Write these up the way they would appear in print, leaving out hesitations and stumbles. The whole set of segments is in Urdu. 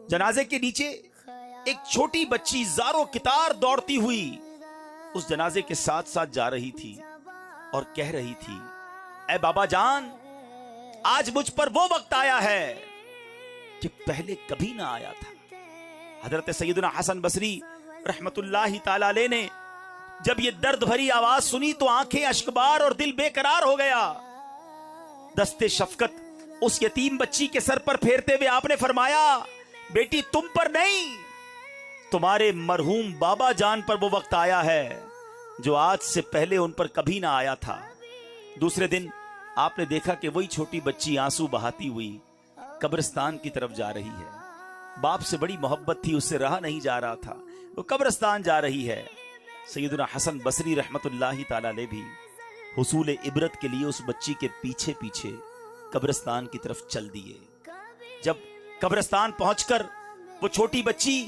جنازے کے نیچے ایک چھوٹی بچی زارو کتار دوڑتی ہوئی اس جنازے کے ساتھ ساتھ جا رہی تھی اور کہہ رہی تھی، اے بابا جان، آج مجھ پر وہ وقت آیا ہے کہ پہلے کبھی نہ آیا تھا۔ حضرت سیدنا حسن بصری رحمت اللہ تعالی علیہ نے جب یہ درد بھری آواز سنی تو آنکھیں اشکبار اور دل بے قرار ہو گیا۔ دست شفقت اس یتیم بچی کے سر پر پھیرتے ہوئے آپ نے فرمایا، بیٹی تم پر نہیں، تمہارے مرحوم بابا جان پر وہ وقت آیا ہے جو آج سے پہلے ان پر کبھی نہ آیا تھا۔ دوسرے دن آپ نے دیکھا کہ وہی چھوٹی بچی آنسو بہاتی ہوئی قبرستان کی طرف جا رہی ہے۔ باپ سے بڑی محبت تھی، اس سے رہا نہیں جا رہا تھا، وہ قبرستان جا رہی ہے۔ سیدنا حسن بصری رحمت اللہ تعالی علیہ بھی حصول عبرت کے لیے اس بچی کے پیچھے پیچھے قبرستان کی طرف چل دیے۔ جب قبرستان پہنچ کر وہ چھوٹی بچی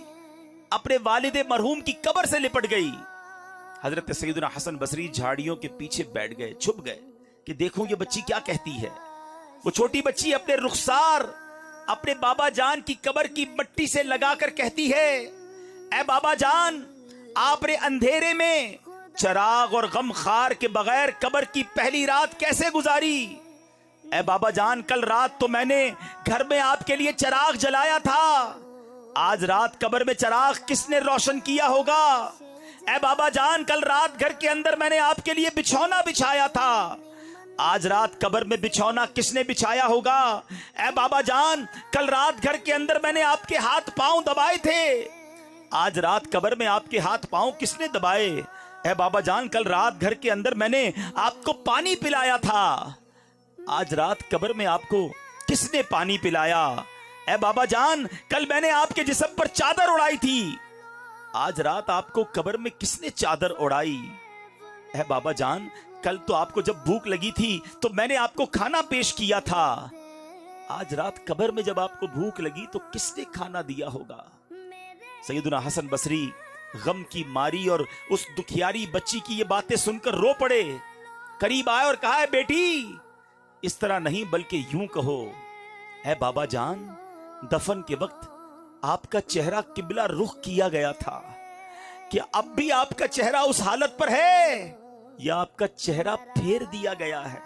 اپنے والد مرحوم کی قبر سے لپٹ گئی، حضرت سیدنا حسن بصری جھاڑیوں کے پیچھے بیٹھ گئے، چھپ گئے کہ دیکھوں یہ بچی کیا کہتی ہے۔ وہ چھوٹی بچی اپنے رخسار اپنے بابا جان کی قبر کی مٹی سے لگا کر کہتی ہے، اے بابا جان، آپ نے اندھیرے میں چراغ اور غم خار کے بغیر قبر کی پہلی رات کیسے گزاری؟ اے بابا جان، کل رات تو میں نے گھر میں آپ کے لیے چراغ جلایا تھا، آج رات قبر میں چراغ کس نے روشن کیا ہوگا؟ اے بابا جان، کل رات گھر کے اندر میں نے آپ کے لیے بچھونا بچھایا تھا، آج رات قبر میں بچھونا کس نے بچھایا ہوگا؟ اے بابا جان، کل رات گھر کے اندر میں نے آپ کے ہاتھ پاؤں دبائے تھے، آج رات قبر میں آپ کے ہاتھ پاؤں کس نے دبائے؟ اے بابا جان، کل رات گھر کے اندر میں نے آپ کو پانی پلایا تھا، آج رات قبر میں آپ کو کس نے پانی پلایا؟ اے بابا جان، کل میں نے آپ کے جسم پر چادر اڑائی تھی، آج رات آپ کو قبر میں کس نے چادر اڑائی؟ اے بابا جان، کل تو آپ کو جب بھوک لگی تھی تو میں نے آپ کو کھانا پیش کیا تھا، آج رات قبر میں جب آپ کو بھوک لگی تو کس نے کھانا دیا ہوگا؟ سیدنا حسن بصری غم کی ماری اور اس دکھیاری بچی کی یہ باتیں سن کر رو پڑے، قریب آئے اور کہا، بیٹی اس طرح نہیں بلکہ یوں کہو، اے بابا جان، دفن کے وقت آپ کا چہرہ قبلہ رخ کیا گیا تھا، کہ اب بھی آپ کا چہرہ اس حالت پر ہے یا آپ کا چہرہ پھیر دیا گیا ہے؟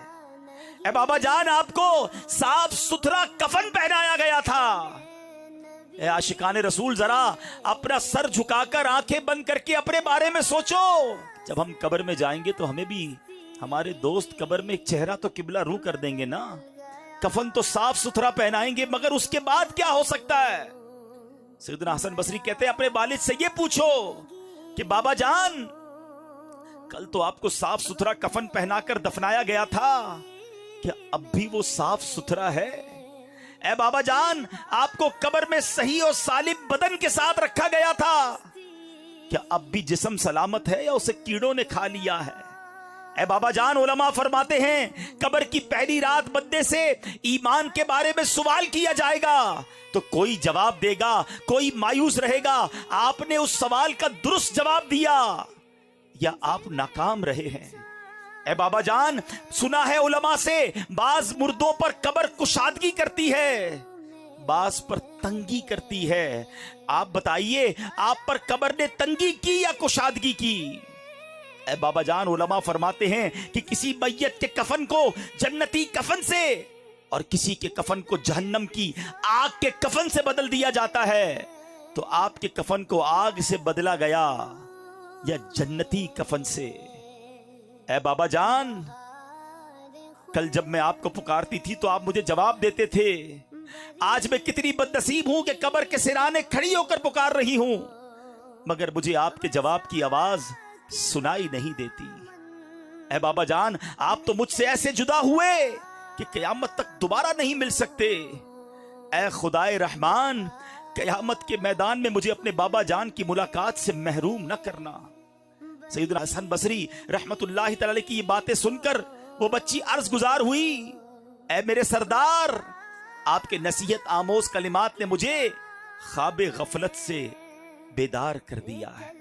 اے بابا جان، آپ کو صاف ستھرا کفن پہنایا گیا تھا۔ اے عاشقان رسول، ذرا اپنا سر جھکا کر آنکھیں بند کر کے اپنے بارے میں سوچو، جب ہم قبر میں جائیں گے تو ہمیں بھی ہمارے دوست قبر میں ایک چہرہ تو قبلہ رو کر دیں گے نا، کفن تو صاف ستھرا پہنائیں گے، مگر اس کے بعد کیا ہو سکتا ہے؟ سیدنا حسن بصری کہتے ہیں، اپنے والد سے یہ پوچھو کہ بابا جان، کل تو آپ کو صاف ستھرا کفن پہنا کر دفنایا گیا تھا، کیا اب بھی وہ صاف ستھرا ہے؟ اے بابا جان، آپ کو قبر میں صحیح اور سالم بدن کے ساتھ رکھا گیا تھا، کیا اب بھی جسم سلامت ہے یا اسے کیڑوں نے کھا لیا ہے؟ اے بابا جان، علماء فرماتے ہیں قبر کی پہلی رات بندے سے ایمان کے بارے میں سوال کیا جائے گا تو کوئی جواب دے گا، کوئی مایوس رہے گا، آپ نے اس سوال کا درست جواب دیا یا آپ ناکام رہے ہیں۔ اے بابا جان، سنا ہے علماء سے بعض مردوں پر قبر کشادگی کرتی ہے، بعض پر تنگی کرتی ہے، آپ بتائیے آپ پر قبر نے تنگی کی یا کشادگی کی؟ اے بابا جان، علماء فرماتے ہیں کہ کسی میت کے کفن کو جنتی کفن سے اور کسی کے کفن کو جہنم کی آگ کے کفن سے بدل دیا جاتا ہے، تو آپ کے کفن کو آگ سے بدلا گیا یا جنتی کفن سے؟ اے بابا جان، کل جب میں آپ کو پکارتی تھی تو آپ مجھے جواب دیتے تھے، آج میں کتنی بدنصیب ہوں کہ قبر کے سرانے کھڑی ہو کر پکار رہی ہوں، مگر مجھے آپ کے جواب کی آواز سنائی نہیں دیتی۔ اے بابا جان، آپ تو مجھ سے ایسے جدا ہوئے کہ قیامت تک دوبارہ نہیں مل سکتے، اے خدائے رحمان، قیامت کے میدان میں مجھے اپنے بابا جان کی ملاقات سے محروم نہ کرنا۔ سیدنا حسن بصری رحمت اللہ تعالی کی یہ باتیں سن کر وہ بچی عرض گزار ہوئی، اے میرے سردار، آپ کے نصیحت آموز کلمات نے مجھے خواب غفلت سے بیدار کر دیا ہے۔